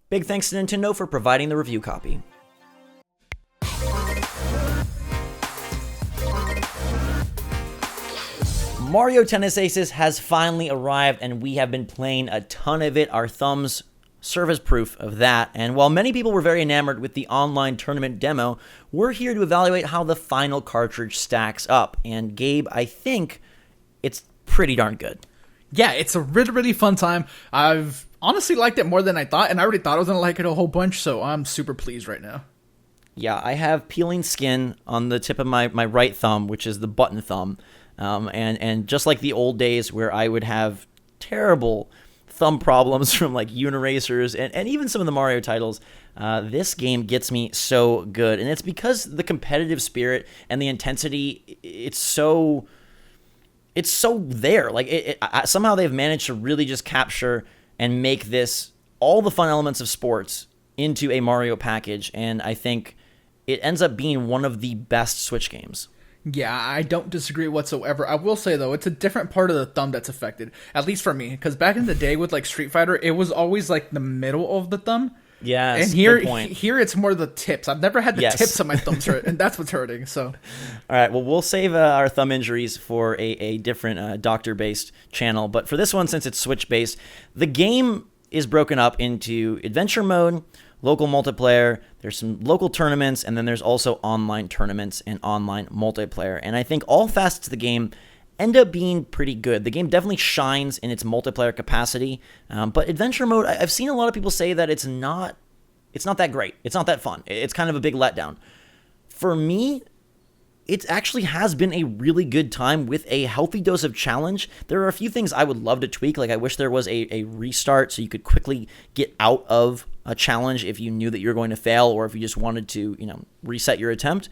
Big thanks to Nintendo for providing the review copy. Mario Tennis Aces has finally arrived, and we have been playing a ton of it. Our thumbs serve as proof of that. And while many people were very enamored with the online tournament demo, we're here to evaluate how the final cartridge stacks up. And Gabe, I think it's pretty darn good. Yeah, it's a really, really fun time. I've honestly liked it more than I thought, and I already thought I was going to like it a whole bunch, so I'm super pleased right now. Yeah, I have peeling skin on the tip of my right thumb, which is the button thumb. And just like the old days where I would have terrible thumb problems from like Uniracers and even some of the Mario titles, this game gets me so good. And it's because the competitive spirit and the intensity, it's so there. Like somehow they've managed to really just capture and make this, all the fun elements of sports, into a Mario package. And I think it ends up being one of the best Switch games. Yeah, I don't disagree whatsoever. I will say, though, it's a different part of the thumb that's affected, at least for me, because back in the day with like Street Fighter, it was always like the middle of the thumb. Yeah, and here it's more the tips. I've never had the tips of my thumbs hurt, and that's what's hurting. So, all right, well, we'll save our thumb injuries for a different doctor-based channel. But for this one, since it's Switch-based, the game is broken up into adventure mode, local multiplayer, there's some local tournaments, and then there's also online tournaments and online multiplayer. And I think all facets of the game end up being pretty good. The game definitely shines in its multiplayer capacity, but adventure mode, I've seen a lot of people say that it's not that great. It's not that fun. It's kind of a big letdown. For me, it actually has been a really good time with a healthy dose of challenge. There are a few things I would love to tweak. Like I wish there was a restart so you could quickly get out of a challenge if you knew that you were going to fail, or if you just wanted to, reset your attempt.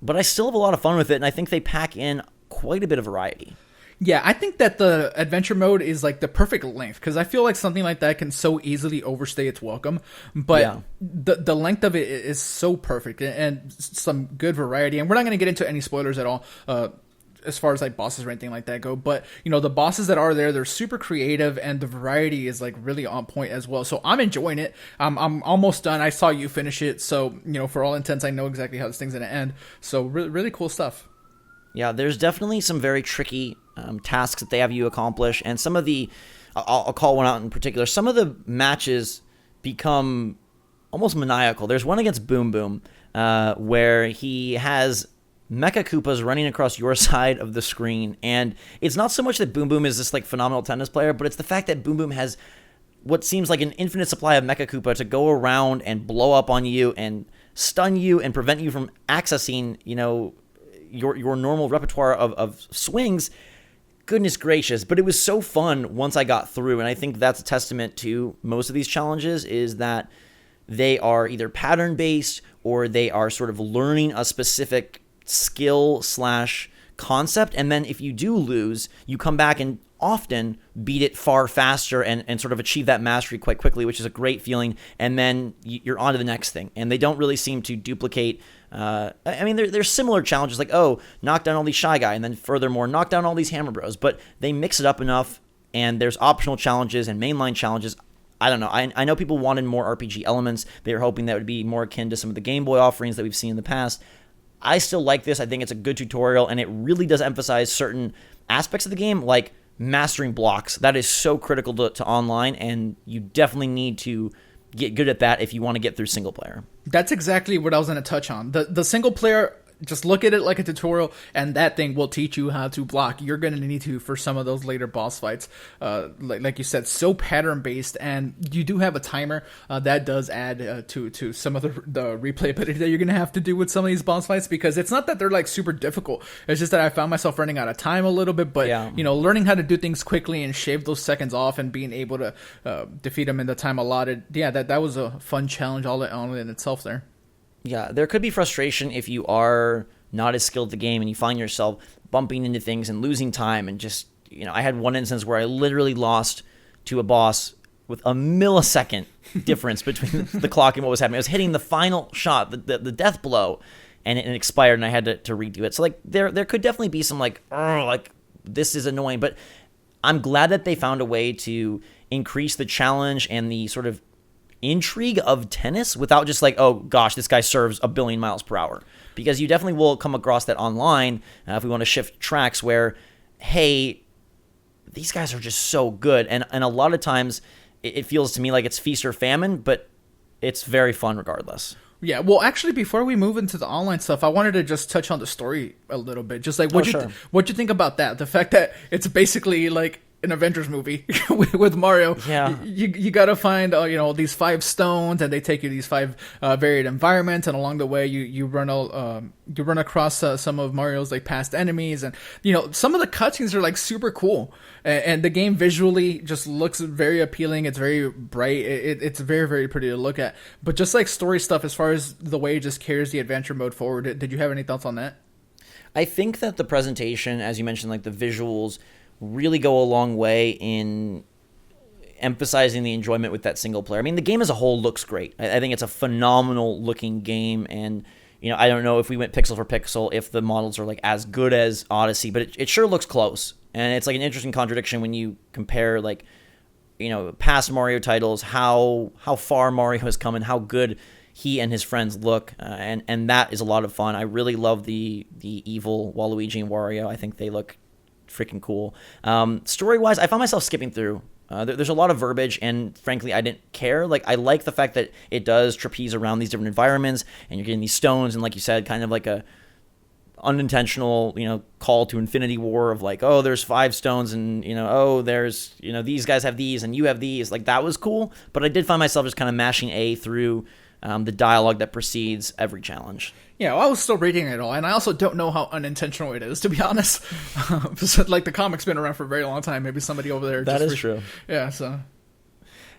But I still have a lot of fun with it, and I think they pack in quite a bit of variety. Yeah, I think that the adventure mode is like the perfect length, because I feel like something like that can so easily overstay its welcome. But the length of it is so perfect, and some good variety. And we're not going to get into any spoilers at all as far as like bosses or anything like that go. But, the bosses that are there, they're super creative, and the variety is like really on point as well. So I'm enjoying it. I'm almost done. I saw you finish it. So, for all intents, I know exactly how this thing's going to end. So really, really cool stuff. Yeah, there's definitely some very tricky tasks that they have you accomplish, and some of the, I'll call one out in particular, some of the matches become almost maniacal. There's one against Boom Boom where he has Mecha Koopas running across your side of the screen, and it's not so much that Boom Boom is this like phenomenal tennis player, but it's the fact that Boom Boom has what seems like an infinite supply of Mecha Koopa to go around and blow up on you and stun you and prevent you from accessing, your normal repertoire of swings. Goodness gracious. But it was so fun once I got through, and I think that's a testament to most of these challenges, is that they are either pattern-based or they are sort of learning a specific skill / concept, and then if you do lose, you come back and often beat it far faster and sort of achieve that mastery quite quickly, which is a great feeling, and then you're on to the next thing. And they don't really seem to duplicate. There's similar challenges like, knock down all these Shy Guy, and then furthermore, knock down all these Hammer Bros, but they mix it up enough, and there's optional challenges and mainline challenges. I don't know. I know people wanted more RPG elements. They were hoping that would be more akin to some of the Game Boy offerings that we've seen in the past. I still like this. I think it's a good tutorial, and it really does emphasize certain aspects of the game, like mastering blocks. That is so critical to online, and you definitely need to get good at that if you want to get through single player. That's exactly what I was going to touch on. The single player, just look at it like a tutorial, and that thing will teach you how to block. You're going to need to for some of those later boss fights. Like you said, so pattern-based, and you do have a timer. That does add to some of the replayability that you're going to have to do with some of these boss fights, because it's not that they're like super difficult. It's just that I found myself running out of time a little bit, but learning how to do things quickly and shave those seconds off and being able to defeat them in the time allotted, that was a fun challenge all in itself there. Yeah, there could be frustration if you are not as skilled at the game and you find yourself bumping into things and losing time, and just, I had one instance where I literally lost to a boss with a millisecond difference between the clock and what was happening. I was hitting the final shot, the death blow, and it expired, and I had to redo it. So there could definitely be some this is annoying, but I'm glad that they found a way to increase the challenge and the sort of intrigue of tennis without just like, oh gosh, this guy serves a billion miles per hour. Because you definitely will come across that online if we want to shift tracks where, hey, these guys are just so good. And a lot of times it feels to me like it's feast or famine, but it's very fun regardless. Yeah, well, actually, before we move into the online stuff, I wanted to just touch on the story a little bit. Just like, what'd you think about that? The fact that it's basically like an Avengers movie with Mario. Yeah. You got to find, these 5 stones, and they take you to these 5 varied environments, and along the way, you run across some of Mario's like past enemies, and some of the cutscenes are like super cool, and the game visually just looks very appealing. It's very bright. It's very, very pretty to look at. But just like story stuff, as far as the way it just carries the adventure mode forward, did you have any thoughts on that? I think that the presentation, as you mentioned, like the visuals, really go a long way in emphasizing the enjoyment with that single player. I mean, the game as a whole looks great. I think it's a phenomenal looking game, and I don't know if we went pixel for pixel if the models are like as good as Odyssey, but it sure looks close. And it's like an interesting contradiction when you compare like past Mario titles, how far Mario has come and how good he and his friends look, and that is a lot of fun. I really love the evil Waluigi and Wario. I think they look freaking cool. Story-wise, I found myself skipping through. There's a lot of verbiage, and frankly, I didn't care. Like, I like the fact that it does trapeze around these different environments, and you're getting these stones, and like you said, kind of like a unintentional, call to Infinity War of like, oh, there's 5 stones, and oh, there's these guys have these, and you have these. Like, that was cool, but I did find myself just kind of mashing A through the dialogue that precedes every challenge. Yeah, well, I was still reading it all, and I also don't know how unintentional it is, to be honest. Like, the comic's been around for a very long time. Maybe somebody over there That is true. Yeah, so...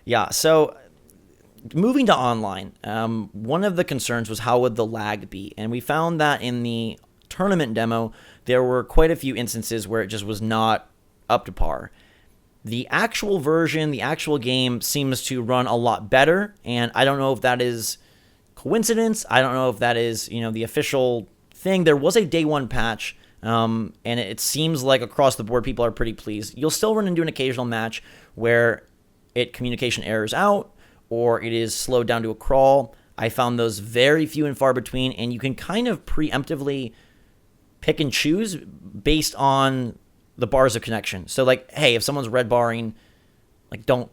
Yeah, so moving to online, one of the concerns was how would the lag be? And we found that in the tournament demo, there were quite a few instances where it just was not up to par. The actual version, the actual game seems to run a lot better, and I don't know if that is coincidence. I don't know if that is, the official thing. There was a day 1 patch, and it seems like across the board people are pretty pleased. You'll still run into an occasional match where communication errors out or it is slowed down to a crawl. I found those very few and far between, and you can kind of preemptively pick and choose based on the bars of connection. So like, hey, if someone's red barring, like don't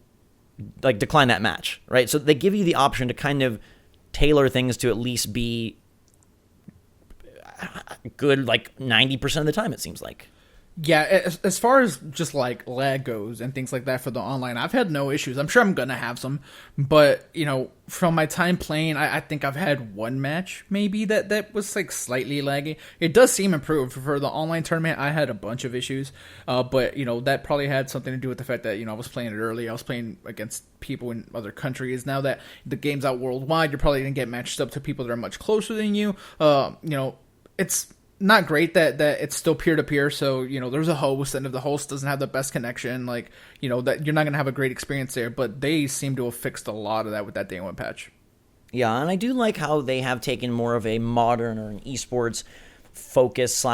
decline that match, right? So they give you the option to kind of tailor things to at least be good like 90% of the time, it seems like. Yeah, as far as just like lag goes and things like that for the online, I've had no issues. I'm sure I'm gonna have some, but from my time playing, I think I've had 1 match maybe that was like slightly laggy. It does seem improved for the online tournament. I had a bunch of issues, but that probably had something to do with the fact that I was playing it early. I was playing against people in other countries. Now that the game's out worldwide, you're probably gonna get matched up to people that are much closer than you. It's not great that it's still peer-to-peer, so there's a host, and if the host doesn't have the best connection, that you're not going to have a great experience there. But they seem to have fixed a lot of that with that day 1 patch. Yeah, and I do like how they have taken more of a modern or an esports focus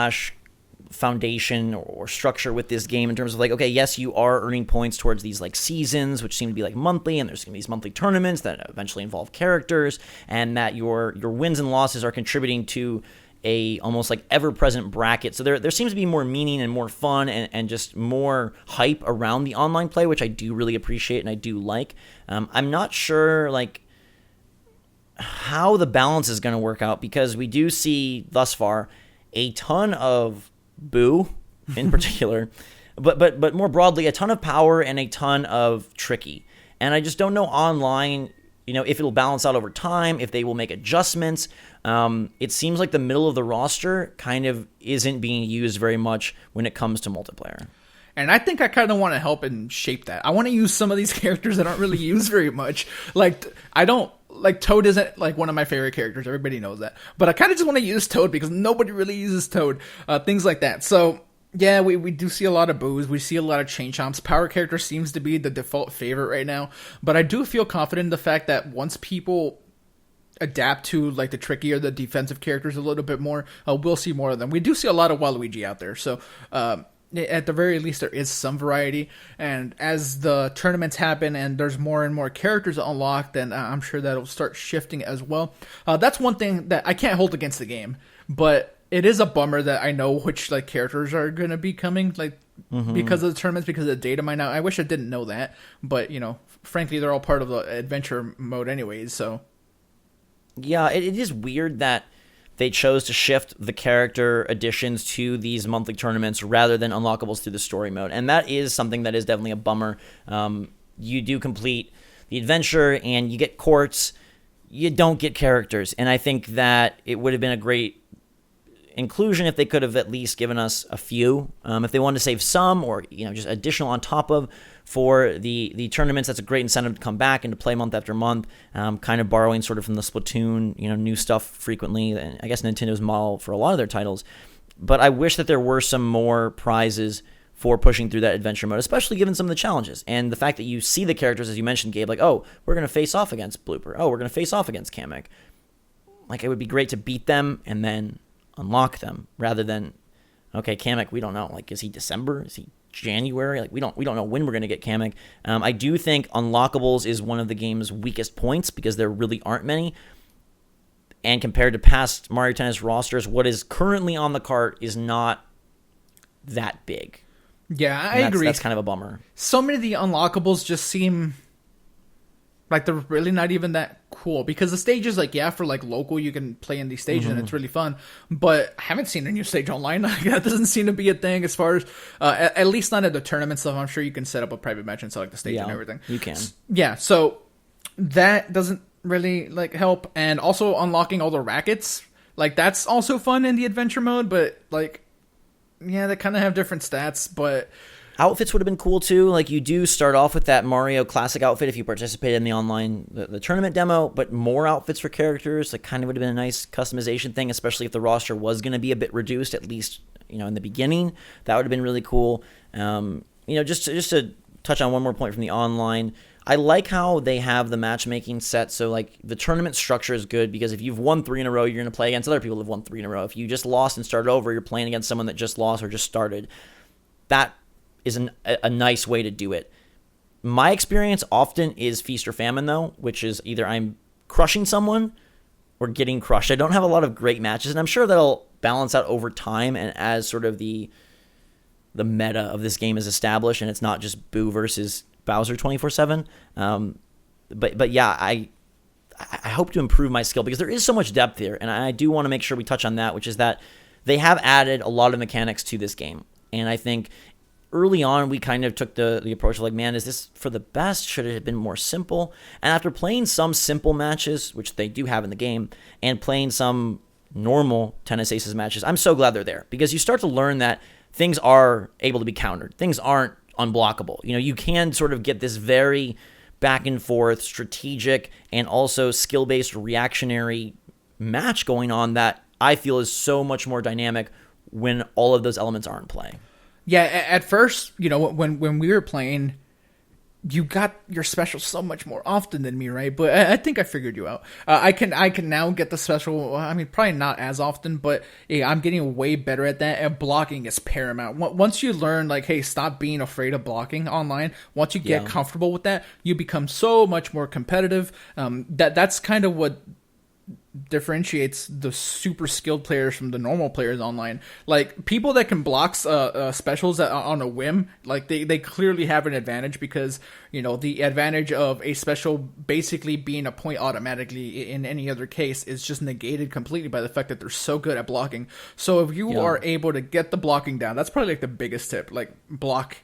/ foundation or structure with this game in terms of like, okay, yes, you are earning points towards these like seasons, which seem to be like monthly, and there's going to be these monthly tournaments that eventually involve characters, and that your wins and losses are contributing to a almost like ever-present bracket. So there seems to be more meaning and more fun and just more hype around the online play, which I do really appreciate and I do like. I'm not sure like how the balance is going to work out, because we do see thus far a ton of boo in particular, but more broadly a ton of power and a ton of tricky. And I just don't know online, if it'll balance out over time, if they will make adjustments. It seems like the middle of the roster kind of isn't being used very much when it comes to multiplayer. And I think I kind of want to help and shape that. I want to use some of these characters that aren't really used very much. Toad isn't like one of my favorite characters. Everybody knows that. But I kind of just want to use Toad because nobody really uses Toad. Things like that. So yeah, we do see a lot of boos. We see a lot of chain chomps. Power character seems to be the default favorite right now. But I do feel confident in the fact that once people adapt to like the trickier, the defensive characters a little bit more, we'll see more of them. We do see a lot of Waluigi out there. So, at the very least there is some variety, and as the tournaments happen and there's more and more characters unlocked, then I'm sure that'll start shifting as well. That's one thing that I can't hold against the game, but it is a bummer that I know which like characters are going to be coming, like because of the tournaments, because of the data mine. Now I wish I didn't know that, but frankly they're all part of the adventure mode anyways, so Yeah, it is weird that they chose to shift the character additions to these monthly tournaments rather than unlockables through the story mode. And that is something that is definitely a bummer. You do complete the adventure and you get quartz. You don't get characters. And I think that it would have been a great inclusion if they could have at least given us a few. If they wanted to save some or just additional on top of for the tournaments, that's a great incentive to come back and to play month after month, kind of borrowing sort of from the Splatoon, new stuff frequently, and I guess Nintendo's model for a lot of their titles. But I wish that there were some more prizes for pushing through that adventure mode, especially given some of the challenges. And the fact that you see the characters, as you mentioned, Gabe, like, oh, we're going to face off against Blooper. Oh, we're going to face off against Kamek. Like, it would be great to beat them and then unlock them rather than, okay, Kamek, we don't know. Like, is he December? Is he January? Like, we don't know when we're going to get Kamek. I do think unlockables is one of the game's weakest points because there really aren't many. And compared to past Mario Tennis rosters, what is currently on the cart is not that big. Yeah, I agree. That's kind of a bummer. So many of the unlockables just seem like they're really not even that cool, because the stages, like, yeah, for like local, you can play in these stages and it's really fun, but I haven't seen a new stage online. That doesn't seem to be a thing as far as at least not at the tournament stuff. I'm sure you can set up a private match and select the stage and everything. You can. Yeah, so that doesn't really like help. And also unlocking all the rackets, like, that's also fun in the adventure mode, but like, yeah, they kind of have different stats. But outfits would have been cool too. Like, you do start off with that Mario Classic outfit if you participated in the online the tournament demo, but more outfits for characters, like, kind of would have been a nice customization thing, especially if the roster was going to be a bit reduced, at least in the beginning. That would have been really cool. Just to touch on one more point from the online, I like how they have the matchmaking set. So, like, the tournament structure is good because if you've won 3 in a row, you're going to play against other people who've won 3 in a row. If you just lost and started over, you're playing against someone that just lost or just started. That is a nice way to do it. My experience often is feast or famine, though, which is either I'm crushing someone or getting crushed. I don't have a lot of great matches, and I'm sure that'll balance out over time and as sort of the meta of this game is established and it's not just Boo versus Bowser 24/7. But yeah, I hope to improve my skill because there is so much depth here, and I do want to make sure we touch on that, which is that they have added a lot of mechanics to this game. And I think early on, we kind of took the approach of like, man, is this for the best? Should it have been more simple? And after playing some simple matches, which they do have in the game, and playing some normal Tennis Aces matches, I'm so glad they're there because you start to learn that things are able to be countered. Things aren't unblockable. You can sort of get this very back and forth, strategic, and also skill-based reactionary match going on that I feel is so much more dynamic when all of those elements are in play. Yeah, at first, when we were playing, you got your special so much more often than me, right? But I think I figured you out. I can now get the special. I mean, probably not as often, but yeah, I'm getting way better at that. And blocking is paramount. Once you learn, like, hey, stop being afraid of blocking online. Once you get comfortable with that, you become so much more competitive. That's kind of what differentiates the super skilled players from the normal players online. Like, people that can block specials on a whim, like, they clearly have an advantage because the advantage of a special basically being a point automatically in any other case is just negated completely by the fact that they're so good at blocking. So if you are able to get the blocking down, that's probably like the biggest tip. Like, block.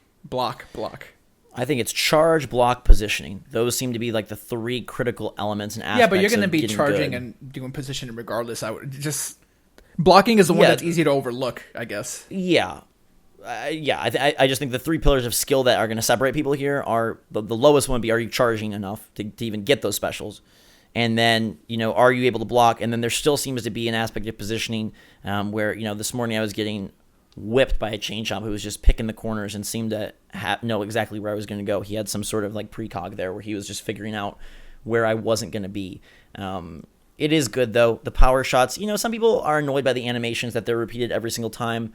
I think it's charge, block, positioning. Those seem to be like the 3 critical elements and aspects. Yeah, but you're going to be charging good. And doing positioning regardless. I would just blocking is the one that's easy to overlook, I guess. Yeah, I just think the 3 pillars of skill that are going to separate people here are the lowest one would be, are you charging enough to even get those specials? And then, are you able to block? And then there still seems to be an aspect of positioning where, this morning I was getting whipped by a chain chomp who was just picking the corners and seemed to know exactly where I was going to go. He had some sort of like precog there where he was just figuring out where I wasn't going to be. It is good though. The power shots, some people are annoyed by the animations that they're repeated every single time.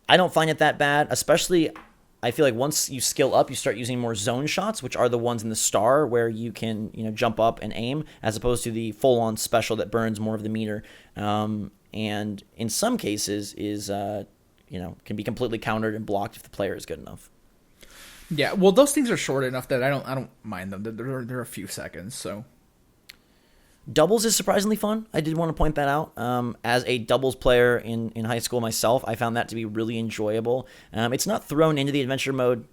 I don't find it that bad, especially I feel like once you skill up, you start using more zone shots, which are the ones in the star where you can, jump up and aim, as opposed to the full-on special that burns more of the meter. And in some cases is, can be completely countered and blocked if the player is good enough. Yeah, well, those things are short enough that I don't mind them. They're a few seconds, so. Doubles is surprisingly fun. I did want to point that out. As a doubles player in high school myself, I found that to be really enjoyable. It's not thrown into the adventure mode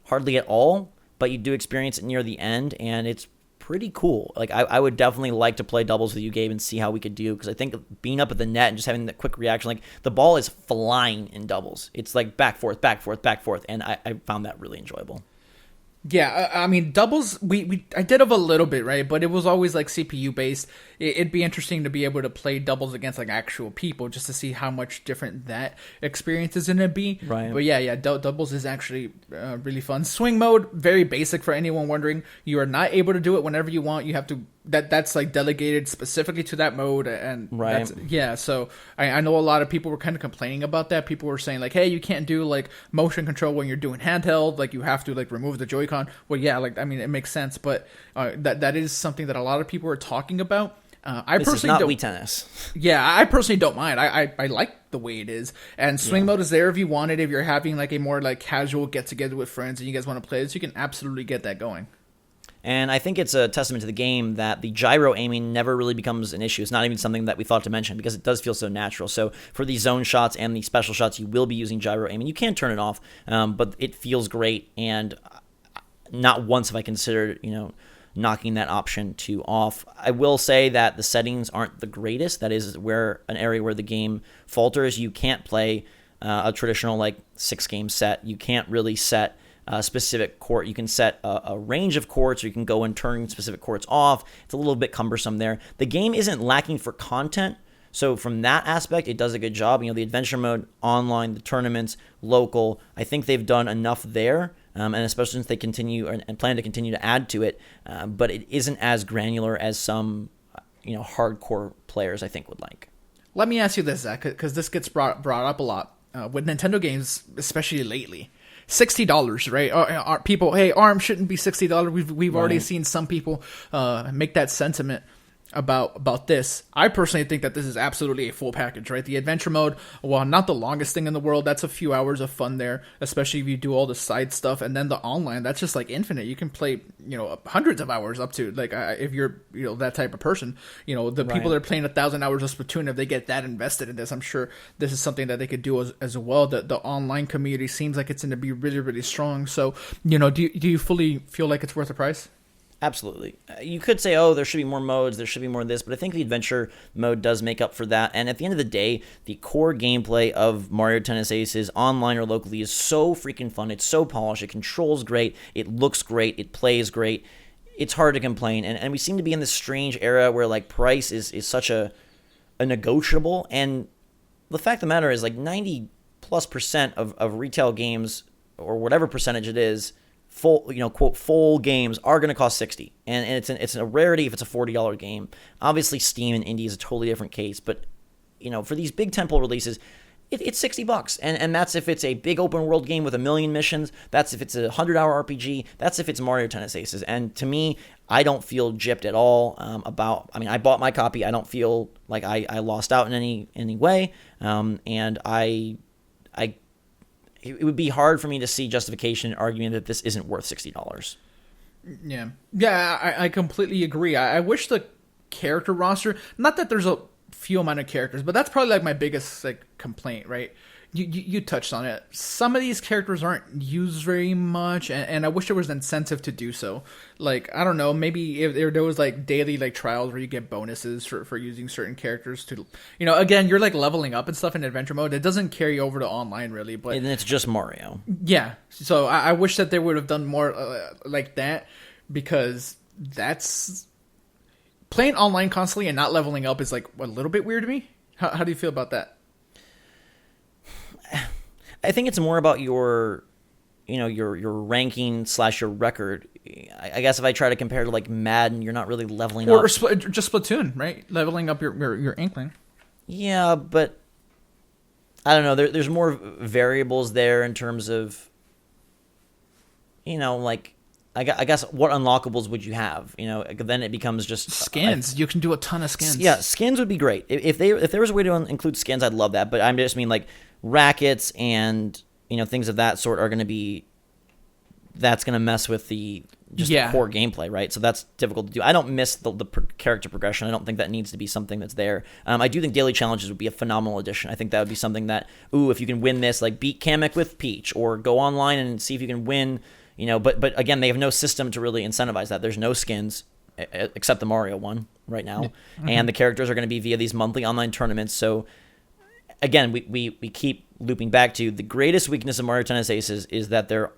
hardly at all, but you do experience it near the end, and it's pretty cool. Like I would definitely like to play doubles with you, Gabe, and see how we could do, because I think being up at the net and just having that quick reaction, like the ball is flying in doubles. It's like back, forth, and I found that really enjoyable. Yeah, I mean, doubles, I did have a little bit, right? But it was always like CPU based. It'd be interesting to be able to play doubles against like actual people just to see how much different that experience is going to be. Right. But yeah, doubles is actually really fun. Swing mode, very basic for anyone wondering. You are not able to do it whenever you want. You have to, that's like delegated specifically to that mode. And right. So I know a lot of people were kind of complaining about that. People were saying like, hey, you can't do like motion control when you're doing handheld. Like you have to like remove the Joy-Con. Well, yeah, like, I mean, it makes sense, but that is something that a lot of people are talking about. This is not Wii Tennis. Yeah, I personally don't mind. I like the way it is. And swing mode is there if you want it. If you're having like a more like casual get together with friends and you guys want to play this, you can absolutely get that going. And I think it's a testament to the game that the gyro aiming never really becomes an issue. It's not even something that we thought to mention because it does feel so natural. So for the zone shots and the special shots, you will be using gyro aiming. You can turn it off, but it feels great. And not once have I considered, knocking that option to off. I will say that the settings aren't the greatest. That is where an area where the game falters. You can't play a traditional like 6-game set. You can't really set a specific court. You can set a range of courts, or you can go and turn specific courts off. It's a little bit cumbersome there. The game isn't lacking for content. So from that aspect, it does a good job. The adventure mode, online, the tournaments, local, I think they've done enough there. And especially since they continue and plan to continue to add to it, but it isn't as granular as some, hardcore players I think would like. Let me ask you this, Zach, because this gets brought up a lot with Nintendo games, especially lately. $60, right? People, hey, ARM shouldn't be $60. We've already seen some people make that sentiment about this. I personally think that this is absolutely a full package, right? The adventure mode, while not the longest thing in the world, that's a few hours of fun there, especially if you do all the side stuff. And then the online, that's just like infinite. You can play, hundreds of hours up to, like, if you're, that type of person. The people that are playing 1,000 hours of Splatoon, if they get that invested in this, I'm sure this is something that they could do as well. The online community seems like it's going to be really, really strong. So, do you fully feel like it's worth the price? Absolutely. You could say, oh, there should be more modes, there should be more of this, but I think the adventure mode does make up for that. And at the end of the day, the core gameplay of Mario Tennis Aces, online or locally, is so freaking fun. It's so polished. It controls great. It looks great. It plays great. It's hard to complain. And we seem to be in this strange era where like price is such a negotiable. And the fact of the matter is like 90+% of retail games, or whatever percentage it is, full, quote, full games are going to cost $60, and it's a rarity if it's a $40 game. Obviously, Steam and indie is a totally different case, but for these big tentpole releases, it's $60, and that's if it's a big open world game with 1 million missions. That's if it's a 100-hour RPG. That's if it's Mario Tennis Aces. And to me, I don't feel gypped at all about. I mean, I bought my copy. I don't feel like I lost out in any way, and it would be hard for me to see justification arguing that this isn't worth $60. Yeah. Yeah, I completely agree. I wish the character roster, not that there's a few amount of characters, but that's probably like my biggest like complaint, right? You touched on it. Some of these characters aren't used very much, and I wish there was an incentive to do so. Like, I don't know, maybe if there was like daily like trials where you get bonuses for using certain characters to, again, you're like leveling up and stuff in adventure mode. It doesn't carry over to online really, but and it's just Mario. Yeah, so I wish that they would have done more like that, because that's playing online constantly and not leveling up is like a little bit weird to me. How do you feel about that? I think it's more about your ranking / your record. I guess if I try to compare to like Madden, you're not really leveling up. Or just Splatoon, right? Leveling up your Inkling. Yeah, but I don't know. There's more variables there in terms of, like, I guess what unlockables would you have? Then it becomes just skins. You can do a ton of skins. Yeah, skins would be great. If there was a way to include skins, I'd love that. But I just mean like rackets and things of that sort are going to be. That's going to mess with the core gameplay, right? So that's difficult to do. I don't miss the character progression. I don't think that needs to be something that's there. I do think daily challenges would be a phenomenal addition. I think that would be something that, if you can win this, like beat Kamek with Peach, or go online and see if you can win, but again, they have no system to really incentivize that. There's no skins, except the Mario one right now. Mm-hmm. And the characters are going to be via these monthly online tournaments. So again, we keep looping back to the greatest weakness of Mario Tennis Aces is that there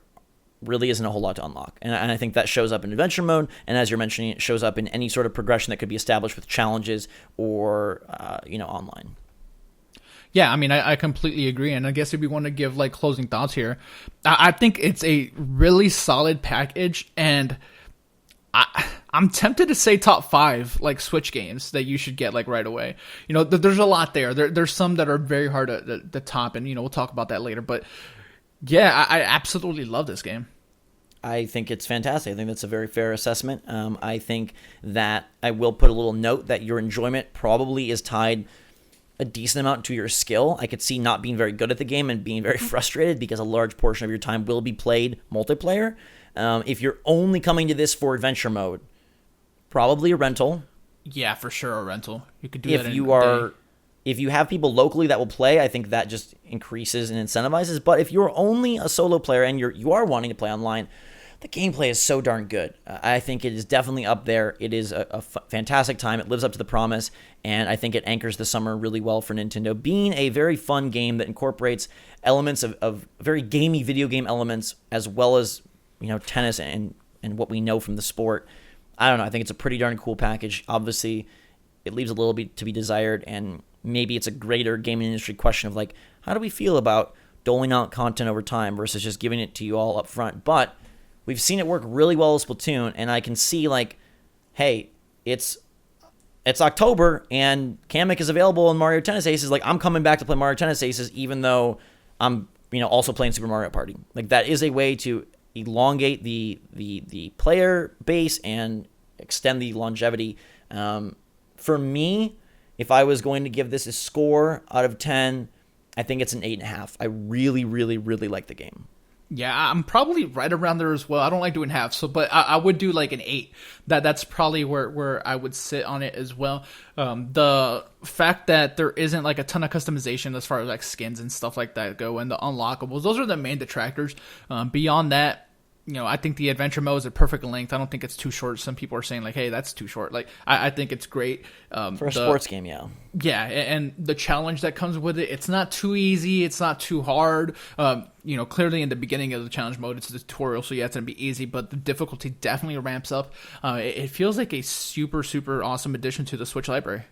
really isn't a whole lot to unlock. And I think that shows up in adventure mode, and as you're mentioning, it shows up in any sort of progression that could be established with challenges or, online. Yeah, I mean, I completely agree. And I guess if we want to give like closing thoughts here, I think it's a really solid package, and I'm tempted to say top 5 like Switch games that you should get like right away. There's a lot there. There's some that are very hard to top, and we'll talk about that later. But yeah, I absolutely love this game. I think it's fantastic. I think that's a very fair assessment. I think that I will put a little note that your enjoyment probably is tied a decent amount to your skill. I could see not being very good at the game and being very frustrated because a large portion of your time will be played multiplayer. If you're only coming to this for adventure mode, probably a rental. Yeah, for sure a rental. You could do that If you have people locally that will play, I think that just increases and incentivizes. But if you're only a solo player and you are wanting to play online, the gameplay is so darn good. I think it is definitely up there. It is a fantastic time. It lives up to the promise, and I think it anchors the summer really well for Nintendo. Being a very fun game that incorporates elements of very gamey video game elements, as well as tennis and what we know from the sport. I don't know. I think it's a pretty darn cool package. Obviously, it leaves a little bit to be desired, and maybe it's a greater gaming industry question of like, how do we feel about doling out content over time versus just giving it to you all up front? But we've seen it work really well with Splatoon, and I can see like, hey, it's October and Kamek is available in Mario Tennis Aces. Like, I'm coming back to play Mario Tennis Aces even though I'm also playing Super Mario Party. Like, that is a way to elongate the player base and extend the longevity. For me, if I was going to give this a score out of 10, I think it's an 8.5. I really, really, really like the game. Yeah, I'm probably right around there as well. I don't like doing half, but I would do like an 8. That's probably where I would sit on it as well. The fact that there isn't like a ton of customization as far as like skins and stuff like that go, and the unlockables, those are the main detractors. Beyond that, I think the adventure mode is a perfect length. I don't think it's too short. Some people are saying like, hey, that's too short. Like, I think it's great. For a sports game, yeah. Yeah, and the challenge that comes with it, it's not too easy. It's not too hard. Clearly in the beginning of the challenge mode, it's a tutorial, so yeah, it's going to be easy, but the difficulty definitely ramps up. It feels like a super, super awesome addition to the Switch library.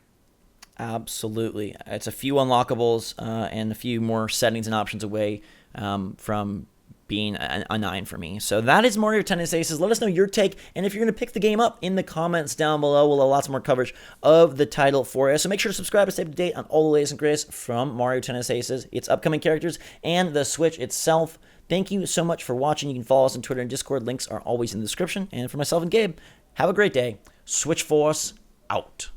Absolutely. It's a few unlockables and a few more settings and options away from being a 9 for me. So that is Mario Tennis Aces. Let us know your take, and if you're going to pick the game up in the comments down below. We'll have lots more coverage of the title for you. So make sure to subscribe to stay up to date on all the latest and greatest from Mario Tennis Aces, its upcoming characters, and the Switch itself. Thank you so much for watching. You can follow us on Twitter and Discord. Links are always in the description. And for myself and Gabe, have a great day. Switch Force out.